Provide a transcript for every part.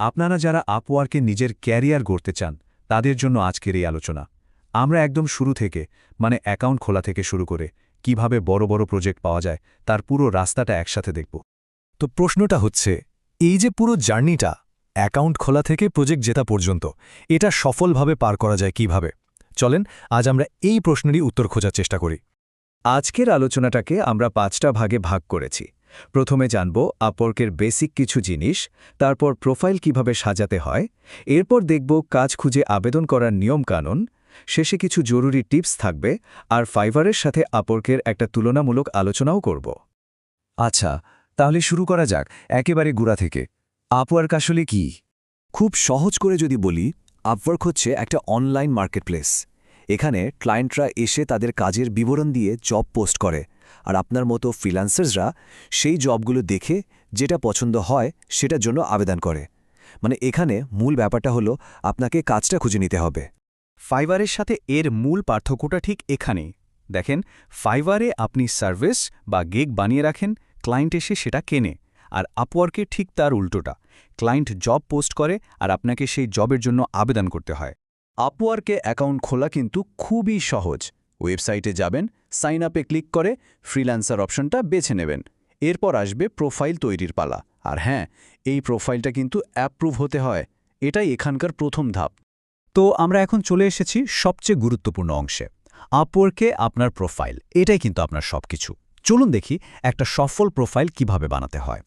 আপনারা যারা আপওয়ার্কে নিজের ক্যারিয়ার গড়তে চান তাদের জন্য আজকের এই আলোচনা। আমরা একদম শুরু থেকে মানে অ্যাকাউন্ট খোলা থেকে শুরু করে কিভাবে বড় বড় প্রজেক্ট পাওয়া যায় তার পুরো রাস্তাটা একসাথে দেখব। তো প্রশ্নটা হচ্ছে, এই যে পুরো জার্নিটা অ্যাকাউন্ট খোলা থেকে প্রজেক্ট জেতা পর্যন্ত, এটা সফলভাবে পার করা যায় কিভাবে? চলেন আজ আমরা এই প্রশ্নেরই উত্তর খোঁজার চেষ্টা করি। আজকের আলোচনাটাকে আমরা 5টা ভাগে ভাগ করেছি। প্রথমে জানব আপওয়ার্কের বেসিক কিছু জিনিস, তারপর প্রোফাইল কিভাবে সাজাতে হয়, এরপর দেখব কাজ খুঁজে আবেদন করার নিয়মকানুন, শেষে কিছু জরুরি টিপস থাকবে, আর ফাইভারের সাথে আপওয়ার্কের একটা তুলনামূলক আলোচনাও করব। আচ্ছা, তাহলে শুরু করা যাক একেবারে গোড়া থেকে। আপওয়ার্ক আসলে কি? খুব সহজ করে যদি বলি, আপওয়ার্ক হচ্ছে একটা অনলাইন মার্কেটপ্লেস। এখানে ক্লায়েন্টরা এসে তাদের কাজের বিবরণ দিয়ে জব পোস্ট করে, আর আপনার মতো ফ্রিল্যান্সার্সরা সেই জবগুলো দেখে যেটা পছন্দ হয় সেটার জন্য আবেদন করে। মানে এখানে মূল ব্যাপারটা হলো আপনাকে কাজটা খুঁজে নিতে হবে। ফাইভারের সাথে এর মূল পার্থক্যটা ঠিক এখানেই। দেখেন, ফাইভারে আপনি সার্ভিস বা গিগ বানিয়ে রাখেন, ক্লায়েন্ট এসে সেটা কেনে, আর আপওয়ার্কে ঠিক তার উল্টোটা। ক্লায়েন্ট জব পোস্ট করে আর আপনাকে সেই জবের জন্য আবেদন করতে হয়। আপওয়ার্কে অ্যাকাউন্ট খোলা কিন্তু খুবই সহজ। ওয়েবসাইটে যাবেন, সাইন আপে ক্লিক করে ফ্রিল্যান্সার অপশনটা বেছে নেবেন। এরপর আসবে প্রোফাইল তৈরির পালা। আর হ্যাঁ, এই প্রোফাইলটা কিন্তু অ্যাপ্রুভ হতে হয়। এটাই এখানকার প্রথম ধাপ। তো আমরা এখন চলে এসেছি সবচেয়ে গুরুত্বপূর্ণ অংশে, আপওয়ার্কে আপনার প্রোফাইল। এটাই কিন্তু আপনার সবকিছু। চলুন দেখি একটা সফল প্রোফাইল কিভাবে বানাতে হয়।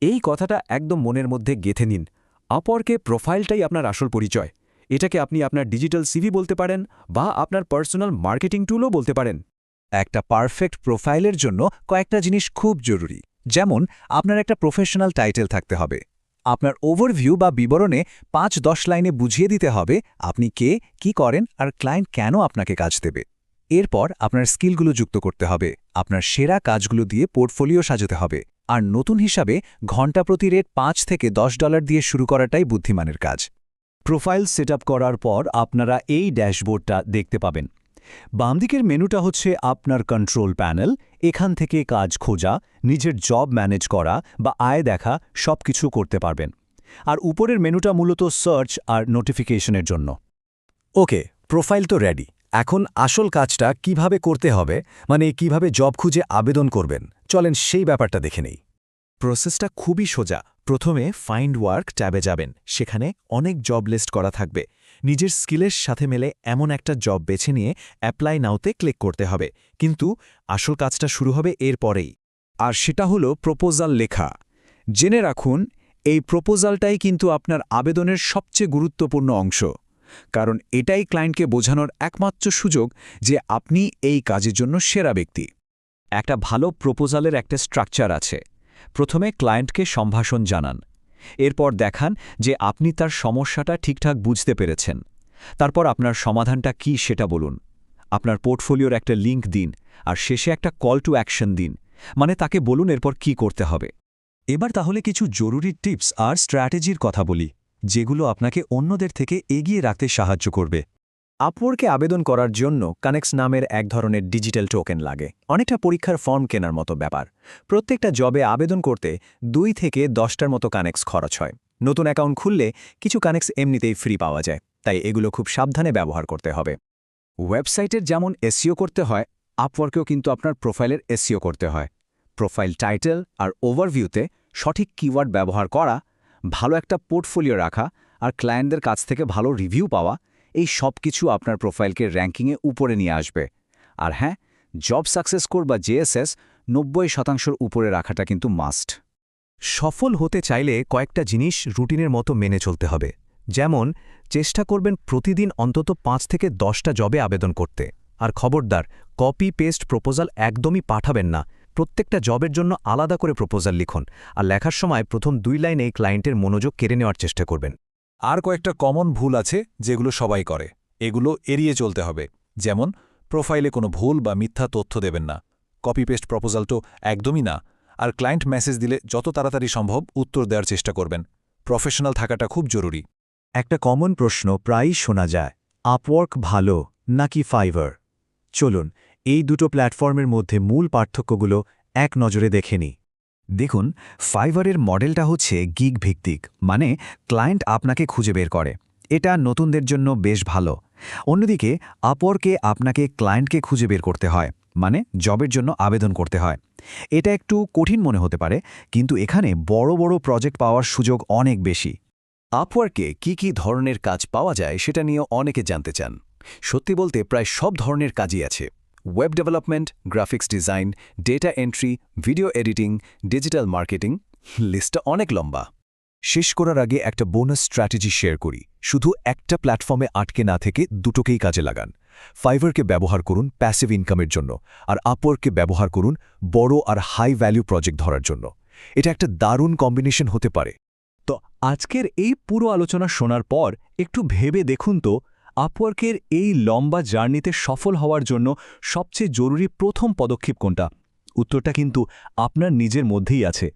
এই কথাটা একদম মনের মধ্যে গেঁথে নিন। আপওয়ার্কে প্রোফাইলটাই আপনার আসল পরিচয়। এটাকে আপনি আপনার ডিজিটাল সিভি বলতে পারেন বা আপনার পার্সোনাল মার্কেটিং টুলও বলতে পারেন। একটা পারফেক্ট প্রোফাইলের জন্য কয়েকটা জিনিস খুব জরুরি। যেমন আপনার একটা প্রফেশনাল টাইটেল থাকতে হবে। আপনার ওভারভিউ বা বিবরণে 5-10 লাইনে বুঝিয়ে দিতে হবে আপনি কে, কি করেন আর ক্লায়েন্ট কেন আপনাকে কাজ দেবে। এরপর আপনার স্কিলগুলো যুক্ত করতে হবে। আপনার সেরা কাজগুলো দিয়ে পোর্টফোলিও সাজাতে হবে। আর নতুন হিসাবে ঘন্টা প্রতি রেট $5 থেকে $10 দিয়ে শুরু করাটাই বুদ্ধিমানের কাজ। প্রোফাইল সেটআপ করার পর আপনারা এই ড্যাশবোর্ডটা দেখতে পাবেন। বামদিকের মেনুটা হচ্ছে আপনার কন্ট্রোল প্যানেল। এখান থেকে কাজ খোঁজা, নিজের জব ম্যানেজ করা বা আয় দেখা সবকিছু করতে পারবেন। আর উপরের মেনুটা মূলত সার্চ আর নোটিফিকেশনের জন্য। ওকে, প্রোফাইল তো রেডি। এখন আসল কাজটা কিভাবে করতে হবে, মানে কিভাবে জব খুঁজে আবেদন করবেন, চলেন সেই ব্যাপারটা দেখে নেই। প্রসেসটা খুবই সোজা। প্রথমে ফাইন্ড ওয়ার্ক ট্যাবে যাবেন। সেখানে অনেক জব লিস্ট করা থাকবে। নিজের স্কিলের সাথে মেলে এমন একটা জব বেছে নিয়ে অ্যাপ্লাই নাওতে ক্লিক করতে হবে। কিন্তু আসল কাজটা শুরু হবে এর পরেই, আর সেটা হলো প্রপোজাল লেখা। জেনে রাখুন, এই প্রপোজালটাই কিন্তু আপনার আবেদনের সবচেয়ে গুরুত্বপূর্ণ অংশ। কারণ এটাই ক্লায়েন্টকে বোঝানোর একমাত্র সুযোগ যে আপনি এই কাজের জন্য সেরা ব্যক্তি। একটা ভালো প্রপোজালের একটা স্ট্রাকচার আছে। প্রথমে ক্লায়েন্টকে সম্ভাষণ জানান। এরপর দেখান যে আপনি তার সমস্যাটা ঠিকঠাক বুঝতে পেরেছেন। তারপর আপনার সমাধানটা কি সেটা বলুন। আপনার পোর্টফোলিওর একটা লিঙ্ক দিন, আর শেষে একটা কল টু অ্যাকশন দিন। মানে তাকে বলুন এরপর কি করতে হবে। এবার তাহলে কিছু জরুরি টিপস আর স্ট্র্যাটেজির কথা বলি, যেগুলো আপনাকে অন্যদের থেকে এগিয়ে রাখতে সাহায্য করবে। আপওয়ার্কে আবেদন করার জন্য কানেক্টস নামের এক ধরনের ডিজিটাল টোকেন লাগে। অনেকটা পরীক্ষার ফর্ম কেনার মতো ব্যাপার। প্রত্যেকটা জবে আবেদন করতে 2 থেকে 10টার মতো কানেক্টস খরচ হয়। নতুন অ্যাকাউন্ট খুললে কিছু কানেক্টস এমনিতেই ফ্রি পাওয়া যায়, তাই এগুলো খুব সাবধানে ব্যবহার করতে হবে। ওয়েবসাইটের যেমন এসইও করতে হয়, আপওয়ার্কেও কিন্তু আপনার প্রোফাইলের এসইও করতে হয়। প্রোফাইল টাইটেল আর ওভারভিউতে সঠিক কিওয়ার্ড ব্যবহার করা, ভালো একটা পোর্টফোলিও রাখা আর ক্লায়েন্টদের কাছ থেকে ভালো রিভিউ পাওয়া, এই সব কিছু আপনার প্রোফাইলকে র্যাঙ্কিংয়ে উপরে নিয়ে আসবে। আর হ্যাঁ, জব সাকসেস স্কোর বা জেএসএস 90% উপরে রাখাটা কিন্তু মাস্ট। সফল হতে চাইলে কয়েকটা জিনিস রুটিনের মতো মেনে চলতে হবে। যেমন চেষ্টা করবেন প্রতিদিন অন্তত 5 থেকে 10টা জবে আবেদন করতে। আর খবরদার, কপি পেস্ট প্রপোজাল একদমই পাঠাবেন না। প্রত্যেকটা জবের জন্য আলাদা করে প্রপোজাল লিখুন, আর লেখার সময় প্রথম 2 লাইনে ক্লায়েন্টের মনোযোগ কেড়ে নেওয়ার চেষ্টা করবেন। আর কয়েকটা কমন ভুল আছে যেগুলো সবাই করে, এগুলো এড়িয়ে চলতে হবে। যেমন প্রোফাইলে কোনো ভুল বা মিথ্যা তথ্য দেবেন না, কপি পেস্ট প্রপোজাল তো একদমই না, আর ক্লায়েন্ট মেসেজ দিলে যত তাড়াতাড়ি সম্ভব উত্তর দেওয়ার চেষ্টা করবেন। প্রফেশনাল থাকাটা খুব জরুরি। একটা কমন প্রশ্ন প্রায়ই শোনা যায়, আপওয়ার্ক ভালো নাকি ফাইভার? চলুন এই দুটো প্ল্যাটফর্মের মধ্যে মূল পার্থক্যগুলো এক নজরে দেখে নিই। দেখুন, ফাইভারের মডেলটা হচ্ছে গিগ ভিত্তিক, মানে ক্লায়েন্ট আপনাকে খুঁজে বের করে। এটা নতুনদের জন্য বেশ ভালো। অন্যদিকে আপওয়ার্কে আপনাকে ক্লায়েন্টকে খুঁজে বের করতে হয়, মানে জবের জন্য আবেদন করতে হয়। এটা একটু কঠিন মনে হতে পারে, কিন্তু এখানে বড় বড় প্রজেক্ট পাওয়ার সুযোগ অনেক বেশি। আপওয়ার্কে কি ধরনের কাজ পাওয়া যায় সেটা নিয়ে অনেকে জানতে চান। সত্যি বলতে প্রায় সব ধরনের কাজই আছে। Web development, graphics design, data entry, video editing, digital marketing, লিস্টটা অনেক লম্বা। শেষ করার আগে একটা বোনাস স্ট্র্যাটেজি শেয়ার করি। শুধু একটা প্ল্যাটফর্মে আটকে না থেকে দুটোকেই কাজে লাগান। ফাইভারকে ব্যবহার করুন প্যাসিভ ইনকামের জন্য, আর আপওয়ার্ককে ব্যবহার করুন বড় আর হাই ভ্যালু প্রজেক্ট ধরার জন্য। এটা একটা দারুণ কম্বিনেশন হতে পারে। তো আজকের এই পুরো আলোচনা শোনার পর একটু ভেবে দেখুন তো, আপওয়ার্কের এই লম্বা জার্নিতে সফল হওয়ার জন্য সবচেয়ে জরুরি প্রথম পদক্ষেপ কোনটা? উত্তরটা কিন্তু আপনার নিজের মধ্যেই আছে।